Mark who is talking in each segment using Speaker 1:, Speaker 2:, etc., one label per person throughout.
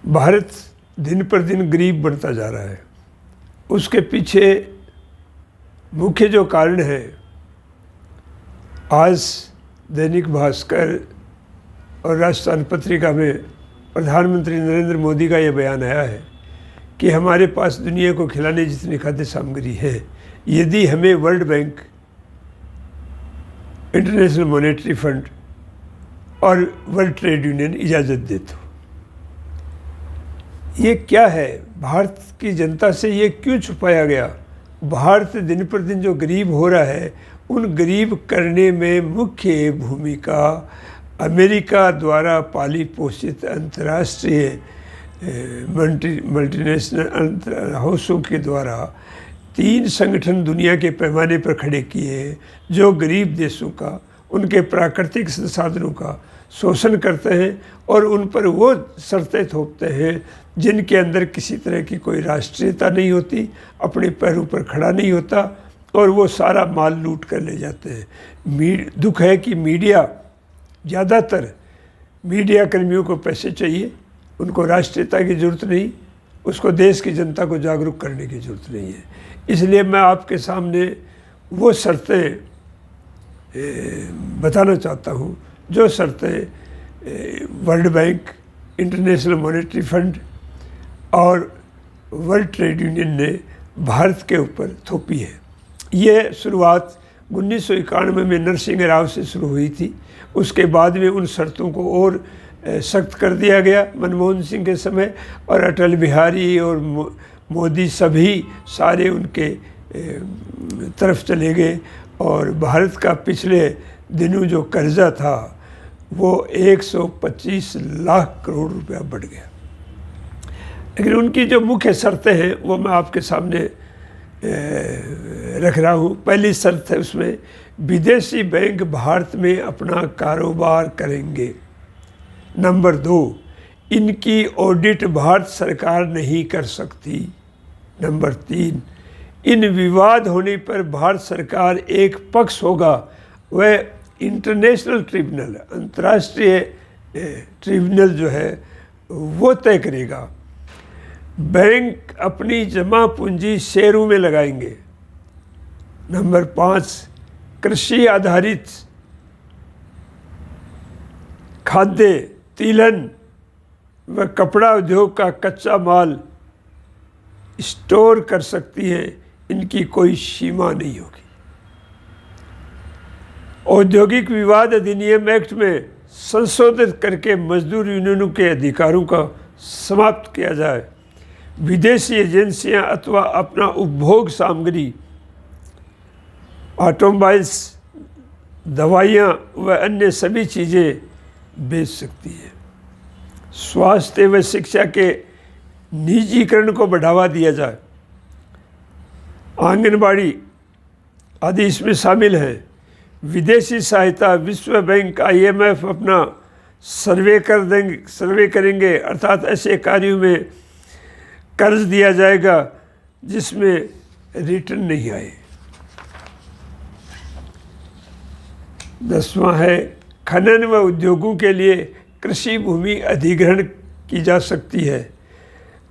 Speaker 1: भारत दिन पर दिन गरीब बनता जा रहा है। उसके पीछे मुख्य जो कारण है, आज दैनिक भास्कर और राजस्थान पत्रिका में प्रधानमंत्री नरेंद्र मोदी का ये बयान आया है कि हमारे पास दुनिया को खिलाने जितनी खाद्य सामग्री है, यदि हमें world bank, international monetary fund और वर्ल्ड ट्रेड यूनियन इजाज़त दे तो। ये क्या है? भारत की जनता से ये क्यों छुपाया गया? भारत दिन पर दिन जो गरीब हो रहा है, उन गरीब करने में मुख्य भूमिका अमेरिका द्वारा पाली पोषित अंतर्राष्ट्रीय मल्टीनेशनल हाउसों के द्वारा 3 संगठन दुनिया के पैमाने पर खड़े किए, जो गरीब देशों का, उनके प्राकृतिक संसाधनों का शोषण करते हैं और उन पर वो शर्तें थोपते हैं जिनके अंदर किसी तरह की कोई राष्ट्रीयता नहीं होती, अपने पैरों पर खड़ा नहीं होता, और वो सारा माल लूट कर ले जाते हैं। दुख है कि मीडिया, ज़्यादातर मीडिया कर्मियों को पैसे चाहिए, उनको राष्ट्रीयता की ज़रूरत नहीं, उसको देश की जनता को जागरूक करने की ज़रूरत नहीं है। इसलिए मैं आपके सामने वो शर्तें बताना चाहता हूँ जो शर्तें world bank, international monetary fund और वर्ल्ड ट्रेड यूनियन ने भारत के ऊपर थोपी है। ये शुरुआत 1991 में नरसिंह राव से शुरू हुई थी। उसके बाद में उन शर्तों को और सख्त कर दिया गया मनमोहन सिंह के समय, और अटल बिहारी और मोदी सभी सारे उनके तरफ चले गए, और भारत का पिछले दिनों जो कर्जा था वो 125 लाख करोड़ रुपया बढ़ गया। लेकिन उनकी जो मुख्य शर्तें हैं वो मैं आपके सामने रख रहा हूँ। पहली शर्त है उसमें, विदेशी बैंक भारत में अपना कारोबार करेंगे। नंबर 2, इनकी ऑडिट भारत सरकार नहीं कर सकती। नंबर 3, इन विवाद होने पर भारत सरकार एक पक्ष होगा, वह इंटरनेशनल ट्रिब्यूनल, अंतर्राष्ट्रीय ट्रिब्यूनल जो है वो तय करेगा। बैंक अपनी जमा पूंजी शेयरों में लगाएंगे। नंबर 5, कृषि आधारित खाद्य, तिलहन व कपड़ा उद्योग का कच्चा माल स्टोर कर सकती है, इनकी कोई सीमा नहीं होगी। औद्योगिक विवाद अधिनियम एक्ट में संशोधित करके मजदूर यूनियनों के अधिकारों का समाप्त किया जाए। विदेशी एजेंसियां अथवा अपना उपभोग सामग्री, ऑटोमोबाइल्स, दवाइयाँ व अन्य सभी चीज़ें बेच सकती है। स्वास्थ्य व शिक्षा के निजीकरण को बढ़ावा दिया जाए। आंगनबाड़ी आदि इसमें शामिल है। विदेशी सहायता, विश्व बैंक, IMF अपना सर्वे करेंगे, अर्थात ऐसे कार्यों में कर्ज दिया जाएगा जिसमें रिटर्न नहीं आए। 10वां है, खनन व उद्योगों के लिए कृषि भूमि अधिग्रहण की जा सकती है।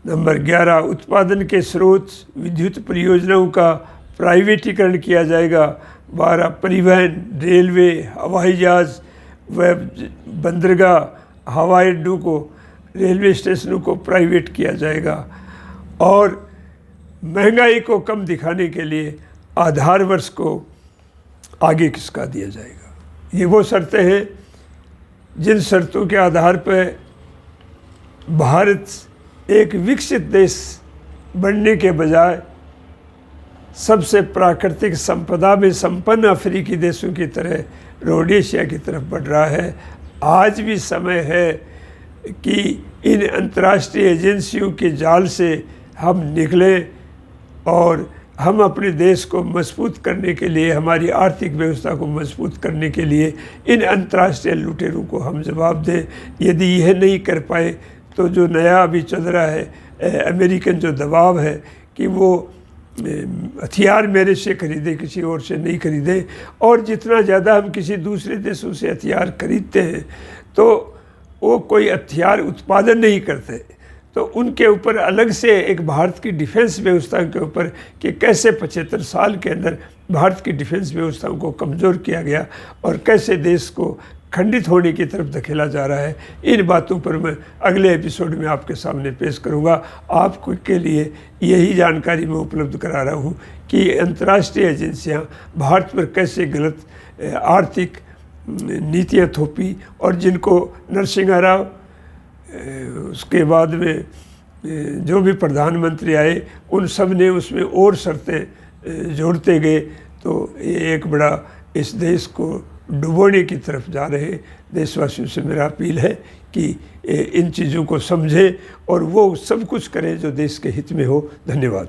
Speaker 1: नंबर 11, उत्पादन के स्रोत, विद्युत परियोजनाओं का प्राइवेटीकरण किया जाएगा। 12, परिवहन, रेलवे, हवाई जहाज व बंदरगाह, हवाई अड्डों को, रेलवे स्टेशनों को प्राइवेट किया जाएगा। और महंगाई को कम दिखाने के लिए आधार वर्ष को आगे खिसका दिया जाएगा। ये वो शर्तें हैं जिन शर्तों के आधार पर भारत एक विकसित देश बनने के बजाय सबसे प्राकृतिक संपदा में संपन्न अफ्रीकी देशों की तरह रोडेशिया की तरफ बढ़ रहा है। आज भी समय है कि इन अंतर्राष्ट्रीय एजेंसियों के जाल से हम निकलें और हम अपने देश को मजबूत करने के लिए, हमारी आर्थिक व्यवस्था को मजबूत करने के लिए इन अंतर्राष्ट्रीय लुटेरों को हम जवाब दें। यदि यह नहीं कर पाए तो जो नया अभी चल रहा है अमेरिकन जो दबाव है कि वो हथियार मेरे से खरीदे, किसी और से नहीं खरीदे, और जितना ज़्यादा हम किसी दूसरे देशों से हथियार खरीदते हैं तो वो कोई हथियार उत्पादन नहीं करते, तो उनके ऊपर अलग से एक भारत की डिफेंस व्यवस्था के ऊपर कि कैसे 75 साल के अंदर भारत की डिफेंस व्यवस्थाओं को कमज़ोर किया गया और कैसे देश को खंडित होने की तरफ धकेला जा रहा है, इन बातों पर मैं अगले एपिसोड में आपके सामने पेश करूंगा। आपको के लिए यही जानकारी मैं उपलब्ध करा रहा हूं कि अंतर्राष्ट्रीय एजेंसियां भारत पर कैसे गलत आर्थिक नीतियां थोपी और जिनको नरसिंह राव उसके बाद में जो भी प्रधानमंत्री आए उन सब ने उसमें और शर्तें जोड़ते गए, तो ये एक बड़ा इस देश को डुबोने की तरफ जा रहे। देशवासियों से मेरा अपील है कि इन चीज़ों को समझें और वो सब कुछ करें जो देश के हित में हो। धन्यवाद।